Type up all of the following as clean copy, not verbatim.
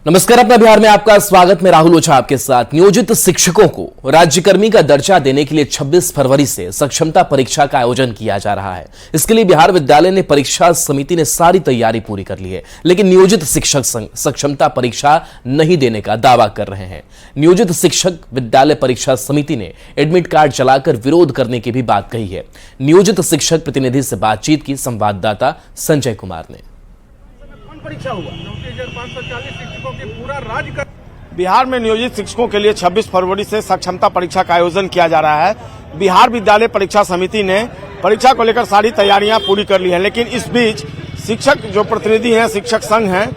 नमस्कार। अपना बिहार में आपका स्वागत। मैं राहुल ओझा आपके साथ। नियोजित शिक्षकों को राज्यकर्मी का दर्जा देने के लिए 26 फरवरी से सक्षमता परीक्षा का आयोजन किया जा रहा है। इसके लिए बिहार विद्यालय परीक्षा समिति ने सारी तैयारी पूरी कर ली है, लेकिन नियोजित शिक्षक संघ सक्षमता परीक्षा नहीं देने का दावा कर रहे हैं। नियोजित शिक्षक विद्यालय परीक्षा समिति ने एडमिट कार्ड चलाकर विरोध करने की भी बात कही है। नियोजित शिक्षक प्रतिनिधि से बातचीत की संवाददाता संजय कुमार ने। परीक्षा हुआ 29,540 शिक्षकों के पूरा राज्य बिहार में नियोजित शिक्षकों के लिए 26 फरवरी से सक्षमता परीक्षा का आयोजन किया जा रहा है। बिहार विद्यालय परीक्षा समिति ने परीक्षा को लेकर सारी तैयारियां पूरी कर ली हैं, लेकिन इस बीच शिक्षक जो प्रतिनिधि हैं, शिक्षक संघ हैं,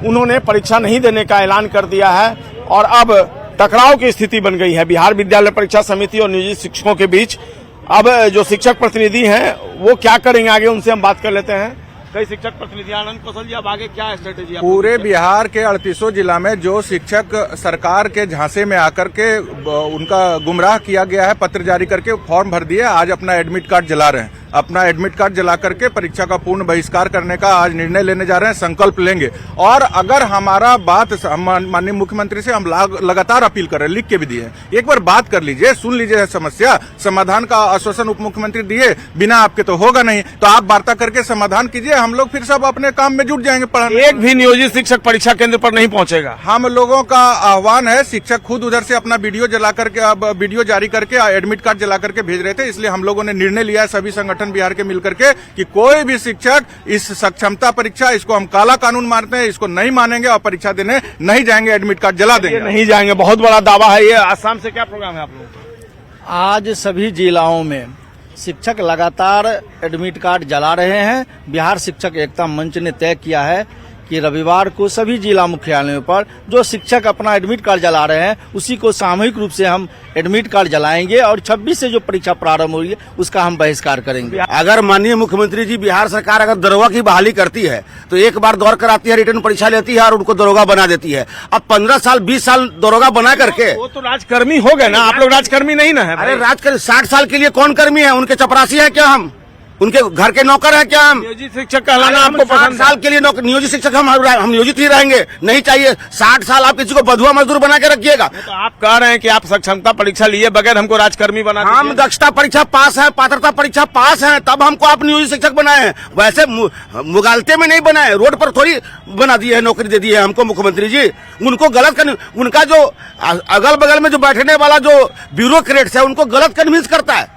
उन्होंने परीक्षा नहीं देने का ऐलान कर दिया है और अब टकराव की स्थिति बन गई है बिहार विद्यालय परीक्षा समिति और नियोजित शिक्षकों के बीच। अब जो शिक्षक प्रतिनिधि हैं वो क्या करेंगे आगे, उनसे हम बात कर लेते हैं। कई शिक्षक प्रतिनिधि आनंद कौशल जी, अब आगे क्या स्ट्रेटेजी? पूरे बिहार के 38 जिला में जो शिक्षक सरकार के झांसे में आकर के उनका गुमराह किया गया है, पत्र जारी करके फॉर्म भर दिए, आज अपना एडमिट कार्ड जला रहे हैं। अपना एडमिट कार्ड जला करके परीक्षा का पूर्ण बहिष्कार करने का आज निर्णय लेने जा रहे हैं, संकल्प लेंगे। और अगर हमारा बात माननीय मुख्यमंत्री से हम लगातार अपील कर रहे हैं, लिख के भी दिए हैं, एक बार बात कर लीजिए, सुन लीजिए समस्या, समाधान का आश्वासन उप मुख्यमंत्री दिए, बिना आपके तो होगा नहीं, तो आप वार्ता करके समाधान कीजिए, हम लोग फिर सब अपने काम में जुट जाएंगे। पढ़ाने एक भी नियोजित शिक्षक परीक्षा केंद्र पर नहीं पहुंचेगा। हम लोगों का आह्वान है, शिक्षक खुद उधर से अपना वीडियो जला करके, अब वीडियो जारी करके एडमिट कार्ड जला करके भेज रहे थे, इसलिए हम लोगों ने निर्णय लिया है सभी संगठन बिहार के मिलकर के कि कोई भी शिक्षक इस सक्षमता परीक्षा, इसको हम काला कानून मानते हैं, इसको नहीं मानेंगे और परीक्षा देने नहीं जाएंगे, एडमिट कार्ड जला देंगे। नहीं जाएंगे, बहुत बड़ा दावा है ये। आसाम से क्या प्रोग्राम है आप लोगों का? आज सभी जिलाओं में शिक्षक लगातार एडमिट कार्ड जला रहे हैं। बिहार शिक्षक एकता मंच ने तय किया है कि रविवार को सभी जिला मुख्यालयों पर जो शिक्षक अपना एडमिट कार्ड जला रहे हैं उसी को सामूहिक रूप से हम एडमिट कार्ड जलाएंगे और 26 से जो परीक्षा प्रारंभ हो रही है उसका हम बहिष्कार करेंगे। अगर माननीय मुख्यमंत्री जी, बिहार सरकार अगर दरोगा की बहाली करती है तो एक बार दौर कराती है, रिटर्न परीक्षा लेती है और उनको दरोगा बना देती है। अब 15 साल 20 साल दरोगा बना करके वो तो राजकर्मी हो गए ना, आप लोग राजकर्मी नहीं ना है? अरे राजकर्मी 60 साल के लिए कौन कर्मी है? उनके चपरासी है क्या? हम उनके घर के नौकर है क्या? हम नियोजित शिक्षक कहलाना आपको 60 साल के लिए नियोजित शिक्षक हम नियोजित ही रहेंगे, नहीं चाहिए। 60 साल आप किसी को बधुआ मजदूर बना के रखिएगा। तो आप कह रहे हैं कि आप सक्षमता परीक्षा लिए बगैर हमको राजकर्मी बना दीजिए। हम दक्षता परीक्षा पास है, पात्रता परीक्षा पास है, तब हमको आप नियोजित शिक्षक बनाए हैं। वैसे मुगालते में नहीं बनाए, रोड पर थोड़ी बना दिए है, नौकरी दे दी है हमको मुख्यमंत्री जी। उनको गलत उनका जो अगल बगल में जो बैठने वाला जो ब्यूरोक्रेट्स है उनको गलत कन्विंस करता है।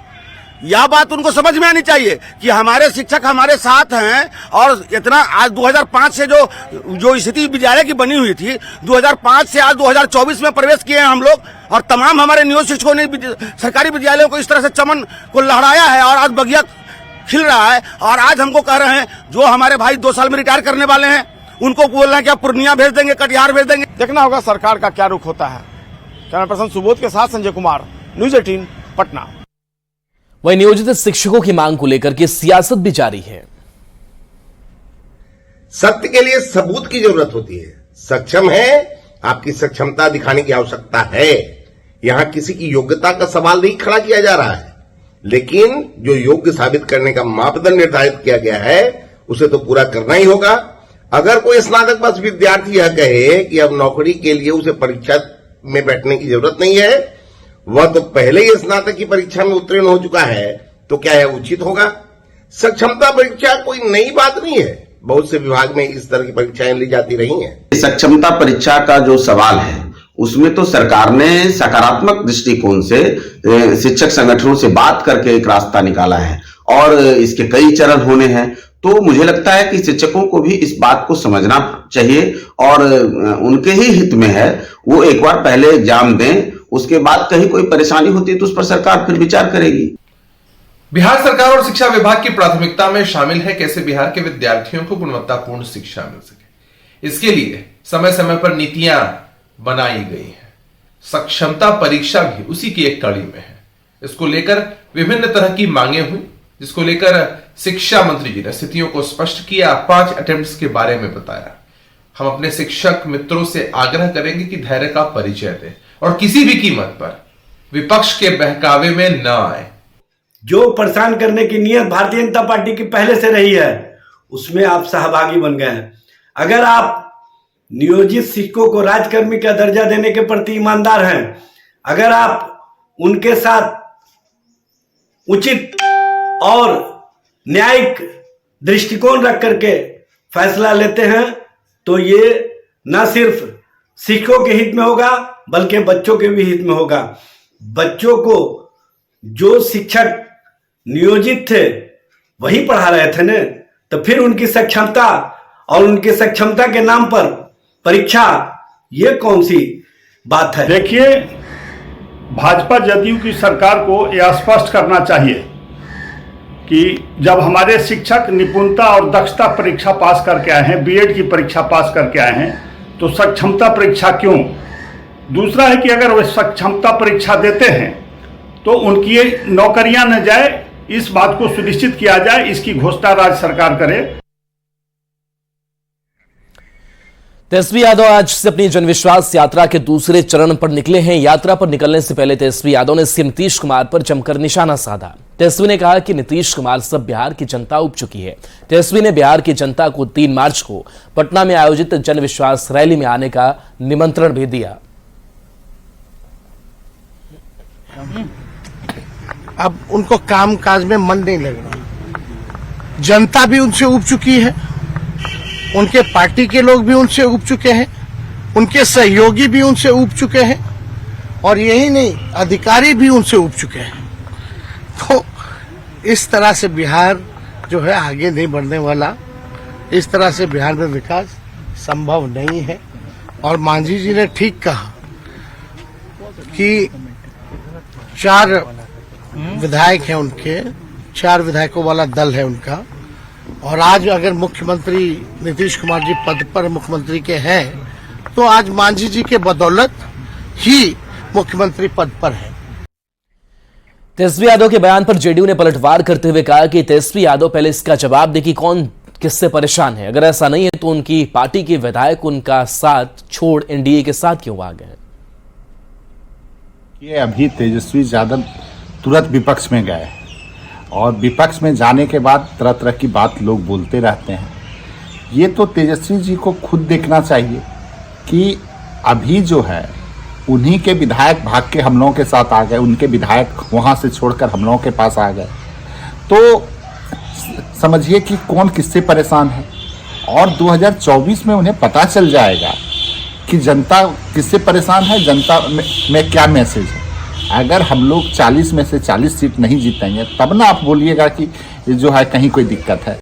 यह बात उनको समझ में आनी चाहिए कि हमारे शिक्षक हमारे साथ हैं। और इतना आज 2005 से जो स्थिति विद्यालय की बनी हुई थी, 2005 से आज 2024 में प्रवेश किए हैं हम लोग, और तमाम हमारे नियोजित शिक्षकों ने सरकारी विद्यालयों को इस तरह से चमन को लहराया है और आज बगिया खिल रहा है। और आज हमको कह रहे हैं जो हमारे भाई 2 साल में रिटायर करने वाले हैं उनको बोल रहे हैं कि आप पूर्णिया भेज देंगे, कटिहार भेज देंगे। देखना होगा सरकार का क्या रुख होता है। कैमरा पर्सन सुबोध के साथ संजय कुमार, न्यूज 18 पटना। वहीं नियोजित शिक्षकों की मांग को लेकर के सियासत भी जारी है। सत्य के लिए सबूत की जरूरत होती है। सक्षम है, आपकी सक्षमता दिखाने की आवश्यकता है। यहां किसी की योग्यता का सवाल नहीं खड़ा किया जा रहा है, लेकिन जो योग्य साबित करने का मापदंड निर्धारित किया गया है उसे तो पूरा करना ही होगा। अगर कोई स्नातक बस विद्यार्थी यह कहे कि अब नौकरी के लिए उसे परीक्षा में बैठने की जरूरत नहीं है, वह तो पहले ही स्नातक की परीक्षा में उत्तीर्ण हो चुका है, तो क्या यह उचित होगा? सक्षमता परीक्षा कोई नई बात नहीं है, बहुत से विभाग में इस तरह की परीक्षाएं ली जाती रही हैं। सक्षमता परीक्षा का जो सवाल है उसमें तो सरकार ने सकारात्मक दृष्टिकोण से शिक्षक संगठनों से बात करके एक रास्ता निकाला है और इसके कई चरण होने हैं। तो मुझे लगता है कि शिक्षकों को भी इस बात को समझना चाहिए और उनके ही हित में है वो एक बार पहले एग्जाम दें, उसके बाद कहीं कोई परेशानी होती है तो उस पर सरकार फिर विचार करेगी। बिहार सरकार और शिक्षा विभाग की प्राथमिकता में शामिल है कैसे बिहार के विद्यार्थियों को गुणवत्तापूर्ण शिक्षा मिल सके। इसके लिए समय समय पर नीतियां बनाई गई हैं। सक्षमता परीक्षा भी उसी की एक कड़ी में है। इसको लेकर विभिन्न तरह की मांगे हुई, जिसको लेकर शिक्षा मंत्री जी ने स्थितियों को स्पष्ट किया, 5 अटेम्प्ट्स के बारे में बताया। हम अपने शिक्षक मित्रों से आग्रह करेंगे कि धैर्य का परिचय दें और किसी भी कीमत पर विपक्ष के बहकावे में न आए। जो परेशान करने की नियत भारतीय जनता पार्टी की पहले से रही है उसमें आप सहभागी बन गए हैं। अगर आप नियोजित शिक्षकों को राज्यकर्मी का दर्जा देने के प्रति ईमानदार हैं। अगर आप उनके साथ उचित और न्यायिक दृष्टिकोण रख करके फैसला लेते हैं तो ये न सिर्फ शिक्षकों के हित में होगा बल्कि बच्चों के भी हित में होगा। बच्चों को जो शिक्षक नियोजित थे वही पढ़ा रहे थे न, तो फिर उनकी सक्षमता और उनकी सक्षमता के नाम पर परीक्षा, ये कौन सी बात है? देखिए, भाजपा जदयू की सरकार को यह स्पष्ट करना चाहिए कि जब हमारे शिक्षक निपुणता और दक्षता परीक्षा पास करके आए हैं, बीएड की परीक्षा पास करके आए हैं, तो सक्षमता परीक्षा क्यों? दूसरा है कि अगर वे सक्षमता परीक्षा देते हैं तो उनकी नौकरियां न जाए, इस बात को सुनिश्चित किया जाए, इसकी घोषणा राज्य सरकार करे। तेजस्वी यादव आज से अपनी जनविश्वास यात्रा के दूसरे चरण पर निकले हैं। यात्रा पर निकलने से पहले तेजस्वी यादव ने सीएम नीतीश कुमार पर जमकर निशाना साधा। तेजस्वी ने कहा कि नीतीश कुमार से बिहार की जनता उब चुकी है। तेजस्वी ने बिहार की जनता को 3 मार्च को पटना में आयोजित जनविश्वास रैली में आने का निमंत्रण भी दिया। अब उनको काम काज में मन नहीं लग रहा। जनता भी उनसे उब चुकी है, उनके पार्टी के लोग भी उनसे उब चुके हैं, उनके सहयोगी भी उनसे उब चुके हैं, और यही नहीं, अधिकारी भी उनसे उब चुके हैं। तो इस तरह से बिहार जो है आगे नहीं बढ़ने वाला। इस तरह से बिहार में विकास संभव नहीं है। और मांझी जी ने ठीक कहा कि 4 विधायक हैं उनके, 4 विधायकों वाला दल है उनका, और आज अगर मुख्यमंत्री नीतीश कुमार जी पद पर मुख्यमंत्री के हैं तो आज मांझी जी के बदौलत ही मुख्यमंत्री पद पर है। तेजस्वी यादव के बयान पर जेडीयू ने पलटवार करते हुए कहा कि तेजस्वी यादव पहले इसका जवाब दे कि कौन किससे परेशान है। अगर ऐसा नहीं है तो उनकी पार्टी के विधायक उनका साथ छोड़ एनडीए के साथ क्यों आ गए? ये अभी तेजस्वी यादव तुरंत विपक्ष में गए और विपक्ष में जाने के बाद तरह तरह की बात लोग बोलते रहते हैं। ये तो तेजस्वी जी को खुद देखना चाहिए कि अभी जो है उन्हीं के विधायक भाग के हम लोगों के साथ आ गए, उनके विधायक वहां से छोड़कर हम लोगों के पास आ गए। तो समझिए कि कौन किससे परेशान है, और 2024 में उन्हें पता चल जाएगा कि जनता किससे परेशान है, जनता में क्या मैसेज है। अगर हम लोग 40 में से 40 सीट नहीं जीतेंगे तब ना आप बोलिएगा कि जो है कहीं कोई दिक्कत है।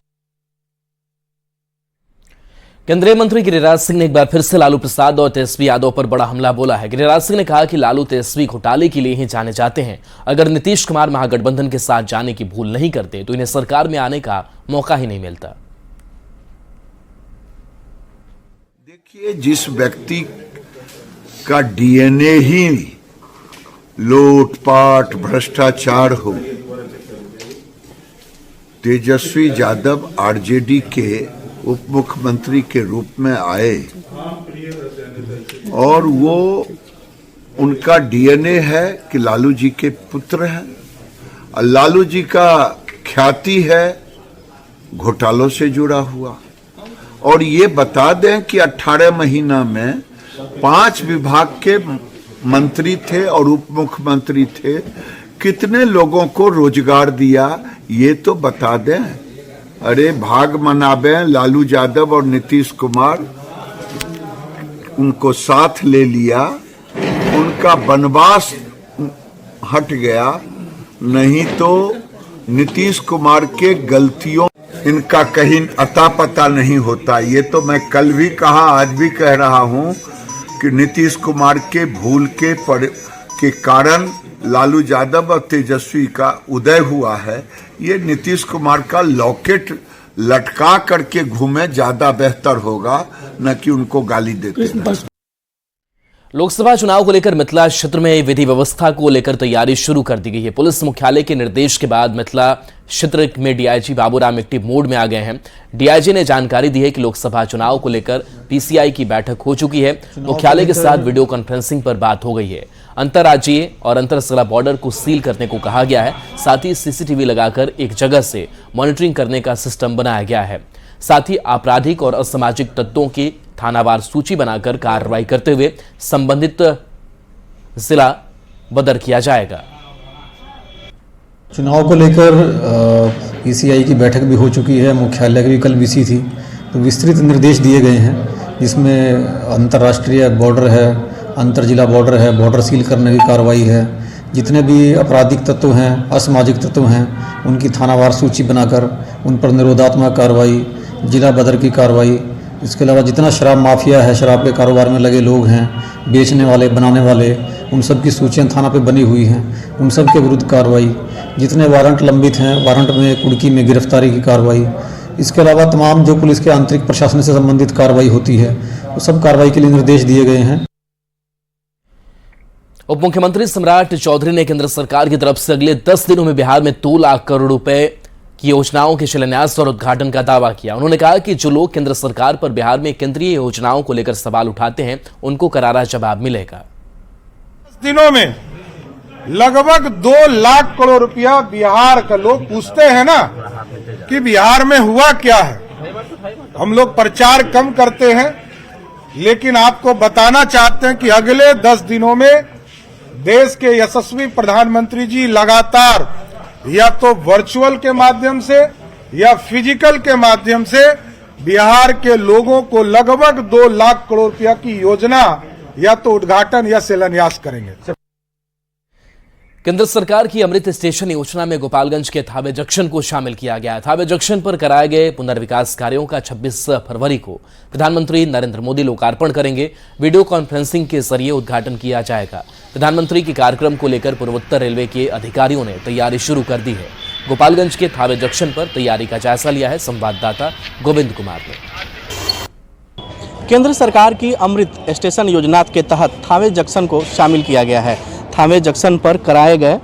केंद्रीय मंत्री गिरिराज सिंह ने एक बार फिर से लालू प्रसाद और तेजस्वी यादव पर बड़ा हमला बोला है। गिरिराज सिंह ने कहा कि लालू तेजस्वी घोटाले के लिए ही जाने जाते हैं। अगर नीतीश कुमार महागठबंधन के साथ जाने की भूल नहीं करते तो इन्हें सरकार में आने का मौका ही नहीं मिलता। देखिए, जिस व्यक्ति का डीएनए ही लूटपाट भ्रष्टाचार हो, तेजस्वी यादव आरजेडी के उप मुख्यमंत्री के रूप में आए और वो उनका डीएनए है कि लालू जी के पुत्र हैं, और लालू जी का ख्याति है घोटालों से जुड़ा हुआ। और ये बता दें कि 18 महीना में 5 विभाग के मंत्री थे और उप मुख्यमंत्री थे, कितने लोगों को रोजगार दिया ये तो बता दें। अरे भाग मनाबे लालू यादव और नीतीश कुमार, उनको साथ ले लिया, उनका वनवास हट गया, नहीं तो नीतीश कुमार के गलतियों इनका कहीं अता पता नहीं होता। ये तो मैं कल भी कहा, आज भी कह रहा हूं कि नीतीश कुमार के भूल के कारण लालू यादव और तेजस्वी का उदय हुआ है। ये नीतीश कुमार का लॉकेट लटका करके घूमे ज्यादा बेहतर होगा, न कि उनको गाली देते। लोकसभा चुनाव को लेकर मिथिला क्षेत्र में विधि व्यवस्था को लेकर तैयारी शुरू कर दी गई है। पुलिस मुख्यालय के निर्देश के बाद मिथिला क्षेत्र में डीआईजी बाबूराम एक्टिव मोड में आ गए हैं। डीआईजी ने जानकारी दी है कि लोकसभा चुनाव को लेकर पीसीआई की बैठक हो चुकी है। मुख्यालय के साथ वीडियो कॉन्फ्रेंसिंग पर बात हो गई है। अंतर्राज्यीय और अंतर जिला बॉर्डर को सील करने को कहा गया है। साथ ही सीसीटीवी लगाकर एक जगह से मॉनिटरिंग करने का सिस्टम बनाया गया है। साथ ही आपराधिक और असामाजिक तत्वों की थानावार सूची बनाकर कार्रवाई करते हुए संबंधित जिला बदर किया जाएगा। चुनाव को लेकर पीसीआई की बैठक भी हो चुकी है, मुख्यालय की भी कल वीसी थी, तो विस्तृत निर्देश दिए गए हैं जिसमें अंतर्राष्ट्रीय बॉर्डर है, अंतर जिला बॉर्डर है, बॉर्डर सील करने की कार्रवाई है, जितने भी आपराधिक तत्व हैं, असामाजिक तत्व हैं, उनकी थानावार सूची बनाकर उन पर निरोधात्मक कार्रवाई, जिला बदर की कार्रवाई। इसके अलावा जितना शराब माफिया है, शराब के कारोबार में लगे लोग हैं, बेचने वाले, बनाने वाले, उन सब की सूचियाँ थाना पे बनी हुई हैं, उन सब के विरुद्ध कार्रवाई। जितने वारंट लंबित हैं, वारंट में कुड़की में गिरफ्तारी की कार्रवाई। इसके अलावा तमाम जो पुलिस के आंतरिक प्रशासन से संबंधित कार्रवाई होती है, वो सब कार्रवाई के लिए निर्देश दिए गए हैं। उप मुख्यमंत्री सम्राट चौधरी ने केंद्र सरकार की तरफ से अगले 10 दिनों में बिहार में 2 लाख करोड़ रुपए की योजनाओं के शिलान्यास और उद्घाटन का दावा किया। उन्होंने कहा कि जो लोग केंद्र सरकार पर बिहार में केंद्रीय योजनाओं को लेकर सवाल उठाते हैं, उनको करारा जवाब मिलेगा। 10 दिनों में लगभग 2 लाख करोड़ रुपया बिहार का लोग पूछते हैं ना कि बिहार में हुआ क्या है। हम लोग प्रचार कम करते हैं, लेकिन आपको बताना चाहते हैं कि अगले 10 दिनों में देश के यशस्वी प्रधानमंत्री जी लगातार या तो वर्चुअल के माध्यम से या फिजिकल के माध्यम से बिहार के लोगों को लगभग 2 लाख करोड़ रुपया की योजना या तो उद्घाटन या शिलान्यास करेंगे। केंद्र सरकार की अमृत स्टेशन योजना में गोपालगंज के थावे जंक्शन को शामिल किया गया है। थावे जंक्शन पर कराए गए पुनर्विकास कार्यों का 26 फरवरी को प्रधानमंत्री नरेंद्र मोदी लोकार्पण करेंगे। वीडियो कॉन्फ्रेंसिंग के जरिए उद्घाटन किया जाएगा। प्रधानमंत्री के कार्यक्रम को लेकर पूर्वोत्तर रेलवे के अधिकारियों ने तैयारी शुरू कर दी है। गोपालगंज के थावे जंक्शन पर तैयारी का जायजा लिया है संवाददाता गोविंद कुमार ने। केंद्र सरकार की अमृत स्टेशन योजना के तहत थावे जंक्शन को शामिल किया गया है। थावे जंक्शन पर कराए गए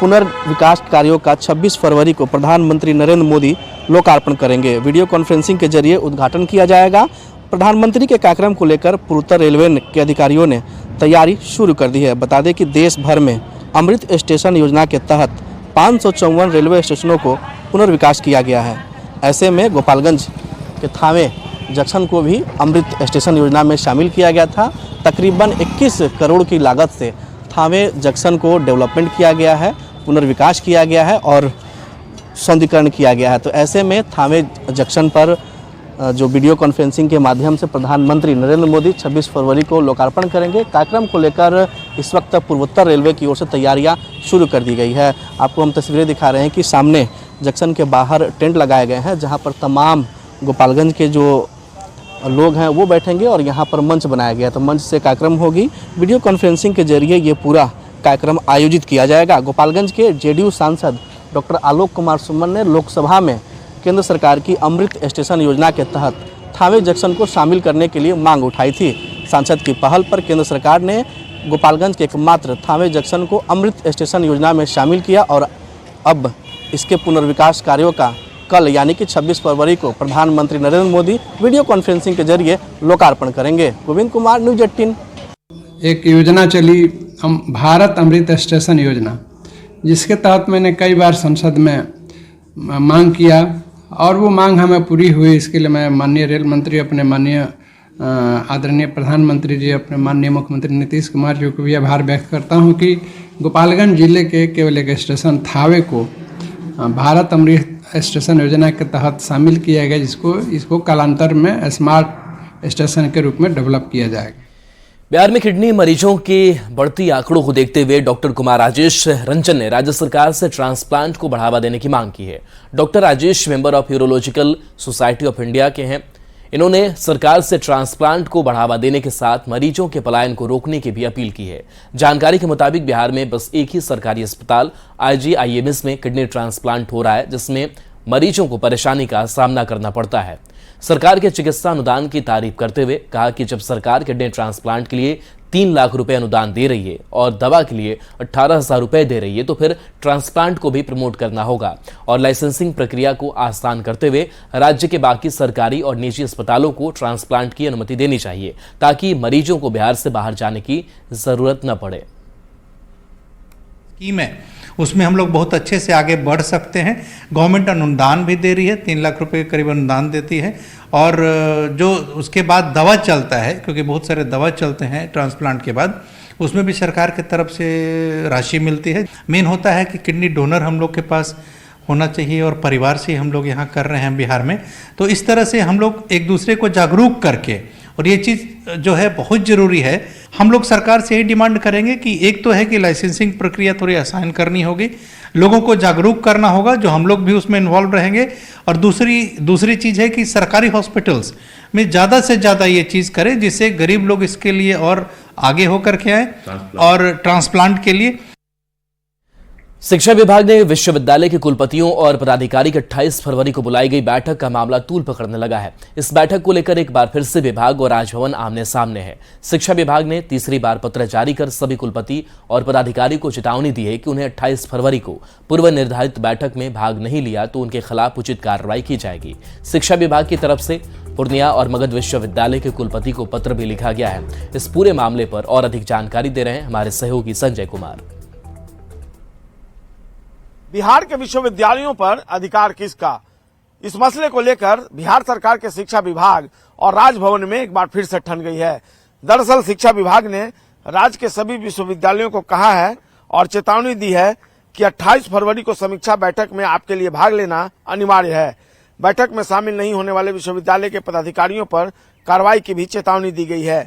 पुनर्विकास कार्यों का 26 फरवरी को प्रधानमंत्री नरेंद्र मोदी लोकार्पण करेंगे। वीडियो कॉन्फ्रेंसिंग के जरिए उद्घाटन किया जाएगा। प्रधानमंत्री के कार्यक्रम को लेकर पूर्वोत्तर रेलवे के अधिकारियों ने तैयारी शुरू कर दी है। बता दें कि देश भर में अमृत स्टेशन योजना के तहत 554 रेलवे स्टेशनों को पुनर्विकास किया गया है। ऐसे में गोपालगंज के थावे जंक्शन को भी अमृत स्टेशन योजना में शामिल किया गया था। तकरीबन 21 करोड़ की लागत से थावे जंक्शन को डेवलपमेंट किया गया है, पुनर्विकास किया गया है और सौंदर्यीकरण किया गया है। तो ऐसे में थावे जंक्शन पर जो वीडियो कॉन्फ्रेंसिंग के माध्यम से प्रधानमंत्री नरेंद्र मोदी 26 फरवरी को लोकार्पण करेंगे। कार्यक्रम को लेकर इस वक्त पूर्वोत्तर रेलवे की ओर से तैयारियां शुरू कर दी गई है। आपको हम तस्वीरें दिखा रहे हैं कि सामने जंक्शन के बाहर टेंट लगाए गए हैं, जहां पर तमाम गोपालगंज के जो लोग हैं वो बैठेंगे और यहाँ पर मंच बनाया गया, तो मंच से कार्यक्रम होगी। वीडियो कॉन्फ्रेंसिंग के जरिए ये पूरा कार्यक्रम आयोजित किया जाएगा। गोपालगंज के जेडीयू सांसद डॉक्टर आलोक कुमार सुमन ने लोकसभा में केंद्र सरकार की अमृत स्टेशन योजना के तहत थावे जंक्शन को शामिल करने के लिए मांग उठाई थी। सांसद की पहल पर केंद्र सरकार ने गोपालगंज के एकमात्र थावे जंक्शन को अमृत स्टेशन योजना में शामिल किया और अब इसके पुनर्विकास कार्यों का कल यानी कि 26 फरवरी को प्रधानमंत्री नरेंद्र मोदी वीडियो कॉन्फ्रेंसिंग के जरिए लोकार्पण करेंगे। गोविंद कुमार, न्यूज 18। एक योजना चली भारत अमृत स्टेशन योजना, जिसके तहत मैंने कई बार संसद में मांग किया और वो मांग हमें पूरी हुई। इसके लिए मैं माननीय रेल मंत्री, अपने माननीय आदरणीय प्रधानमंत्री जी, अपने माननीय मुख्यमंत्री नीतीश कुमार जी को भी आभार व्यक्त करता हूँ कि गोपालगंज जिले के केवल एक स्टेशन थावे को भारत अमृत स्टेशन योजना के तहत शामिल किया गया, इसको कालांतर में स्मार्ट स्टेशन के रूप में डेवलप किया जाएगा। बिहार में किडनी मरीजों के बढ़ती आंकड़ों को देखते हुए डॉक्टर कुमार राजेश रंजन ने राज्य सरकार से ट्रांसप्लांट को बढ़ावा देने की मांग की है। Doctor Rajesh member of urological society of India के हैं। इन्होंने सरकार से ट्रांसप्लांट को बढ़ावा देने के साथ मरीजों के पलायन को रोकने की भी अपील की है। जानकारी के मुताबिक बिहार में बस एक ही सरकारी अस्पताल IGIMS में किडनी ट्रांसप्लांट हो रहा है, जिसमें मरीजों को परेशानी का सामना करना पड़ता है। सरकार के चिकित्सा अनुदान की तारीफ करते हुए कहा कि जब सरकार किडनी ट्रांसप्लांट के लिए 3 लाख रुपए अनुदान दे रही है और दवा के लिए 18,000 रुपए दे रही है, तो फिर ट्रांसप्लांट को भी प्रमोट करना होगा और लाइसेंसिंग प्रक्रिया को आसान करते हुए राज्य के बाकी सरकारी और निजी अस्पतालों को ट्रांसप्लांट की अनुमति देनी चाहिए, ताकि मरीजों को बिहार से बाहर जाने की जरूरत न पड़े। स्कीम है उसमें हम लोग बहुत अच्छे से आगे बढ़ सकते हैं। गवर्नमेंट अनुदान भी दे रही है, 3 लाख रुपए के करीब अनुदान देती है। और जो उसके बाद दवा चलता है, क्योंकि बहुत सारे दवा चलते हैं ट्रांसप्लांट के बाद, उसमें भी सरकार की तरफ से राशि मिलती है। मेन होता है कि किडनी डोनर हम लोग के पास होना चाहिए और परिवार से हम लोग यहाँ कर रहे हैं बिहार में। तो इस तरह से हम लोग एक दूसरे को जागरूक करके, और ये चीज़ जो है बहुत ज़रूरी है, हम लोग सरकार से यही डिमांड करेंगे कि एक तो है कि लाइसेंसिंग प्रक्रिया थोड़ी आसान करनी होगी, लोगों को जागरूक करना होगा, जो हम लोग भी उसमें इन्वॉल्व रहेंगे। और दूसरी चीज़ है कि सरकारी हॉस्पिटल्स में ज़्यादा से ज़्यादा ये चीज़ करें, जिससे गरीब लोग इसके लिए और आगे होकर के आए और ट्रांसप्लांट के लिए। शिक्षा विभाग ने विश्वविद्यालय के कुलपतियों और पदाधिकारी की 28 फरवरी को बुलाई गई बैठक का मामला तूल पकड़ने लगा है। इस बैठक को लेकर एक बार फिर से विभाग और राजभवन आमने सामने है। शिक्षा विभाग ने तीसरी बार पत्र जारी कर सभी कुलपति और पदाधिकारी को चेतावनी दी है कि उन्हें 28 फरवरी को पूर्व निर्धारित बैठक में भाग नहीं लिया तो उनके खिलाफ उचित कार्रवाई की जाएगी। शिक्षा विभाग की तरफ से पूर्णिया और मगध विश्वविद्यालय के कुलपति को पत्र भी लिखा गया है। इस पूरे मामले पर और अधिक जानकारी दे रहे हैं हमारे सहयोगी संजय कुमार। बिहार के विश्वविद्यालयों पर अधिकार किसका, इस मसले को लेकर बिहार सरकार के शिक्षा विभाग और राजभवन में एक बार फिर से ठन गई है। दरअसल शिक्षा विभाग ने राज्य के सभी विश्वविद्यालयों को कहा है और चेतावनी दी है कि 28 फरवरी को समीक्षा बैठक में आपके लिए भाग लेना अनिवार्य है। बैठक में शामिल नहीं होने वाले विश्वविद्यालय के पदाधिकारियों पर कार्रवाई की भी चेतावनी दी गई है।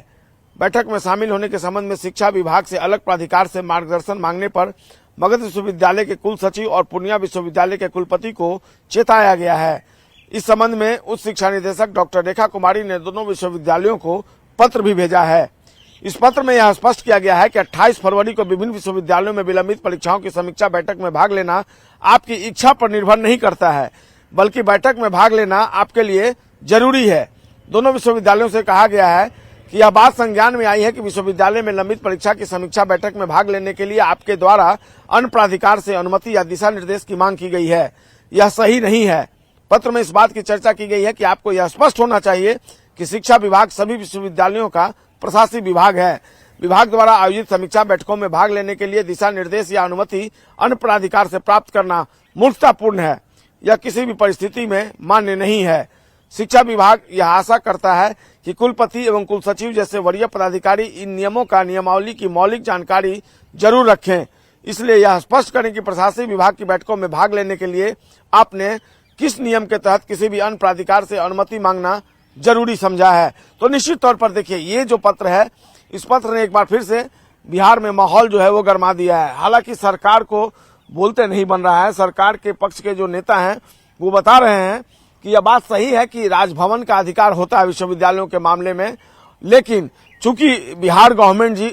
बैठक में शामिल होने के संबंध में शिक्षा विभाग से अलग प्राधिकार से मार्गदर्शन मांगने पर मगध विश्वविद्यालय के कुल सचिव और पूर्णिया विश्वविद्यालय के कुलपति को चेताया गया है। इस संबंध में उच्च शिक्षा निदेशक डॉक्टर रेखा कुमारी ने दोनों विश्वविद्यालयों को पत्र भी भेजा है। इस पत्र में यह स्पष्ट किया गया है कि 28 फरवरी को विभिन्न विश्वविद्यालयों में विलंबित परीक्षाओं की समीक्षा बैठक में भाग लेना आपकी इच्छा पर निर्भर नहीं करता है, बल्कि बैठक में भाग लेना आपके लिए जरूरी है। दोनों विश्वविद्यालयों से कहा गया है कि यह बात संज्ञान में आई है कि विश्वविद्यालय में लंबित परीक्षा की समीक्षा बैठक में भाग लेने के लिए आपके द्वारा अन्य प्राधिकार से अनुमति या दिशा निर्देश की मांग की गई है। यह सही नहीं है। पत्र में इस बात की चर्चा की गई है कि आपको यह स्पष्ट होना चाहिए कि शिक्षा विभाग सभी विश्वविद्यालयों का प्रशासनिक विभाग है। विभाग द्वारा आयोजित समीक्षा बैठकों में भाग लेने के लिए दिशा निर्देश या अनुमति अन्य प्राधिकार से प्राप्त करना मूर्खतापूर्ण है। यह किसी भी परिस्थिति में मान्य नहीं है। शिक्षा विभाग यह आशा करता है कि कुलपति एवं कुलसचिव जैसे वरीय पदाधिकारी इन नियमों का नियमावली की मौलिक जानकारी जरूर रखें। इसलिए यह स्पष्ट करें कि प्रशासनिक विभाग की बैठकों में भाग लेने के लिए आपने किस नियम के तहत किसी भी अन्य प्राधिकार से अनुमति मांगना जरूरी समझा है। तो निश्चित तौर पर देखिए, ये जो पत्र है, इस पत्र ने एक बार फिर से बिहार में माहौल जो है वो गरमा दिया है। हालांकि सरकार को बोलते नहीं बन रहा है। सरकार के पक्ष के जो नेता हैं वो बता रहे हैं कि यह बात सही है कि राजभवन का अधिकार होता है विश्वविद्यालयों के मामले में, लेकिन चूंकि बिहार गवर्नमेंट जी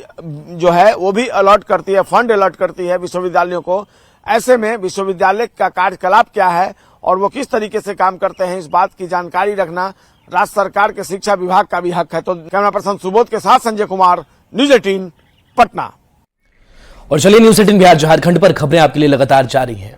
जो है वो भी अलॉट करती है, फंड अलॉट करती है विश्वविद्यालयों को। ऐसे में विश्वविद्यालय का कार्यकलाप क्या है और वो किस तरीके से काम करते हैं, इस बात की जानकारी रखना राज्य सरकार के शिक्षा विभाग का भी हक है। तो कैमरा पर्सन सुबोध के साथ संजय कुमार, न्यूज 18 पटना। और चलिए न्यूज 18 बिहार झारखंड पर खबरें आपके लिए लगातार जारी हैं।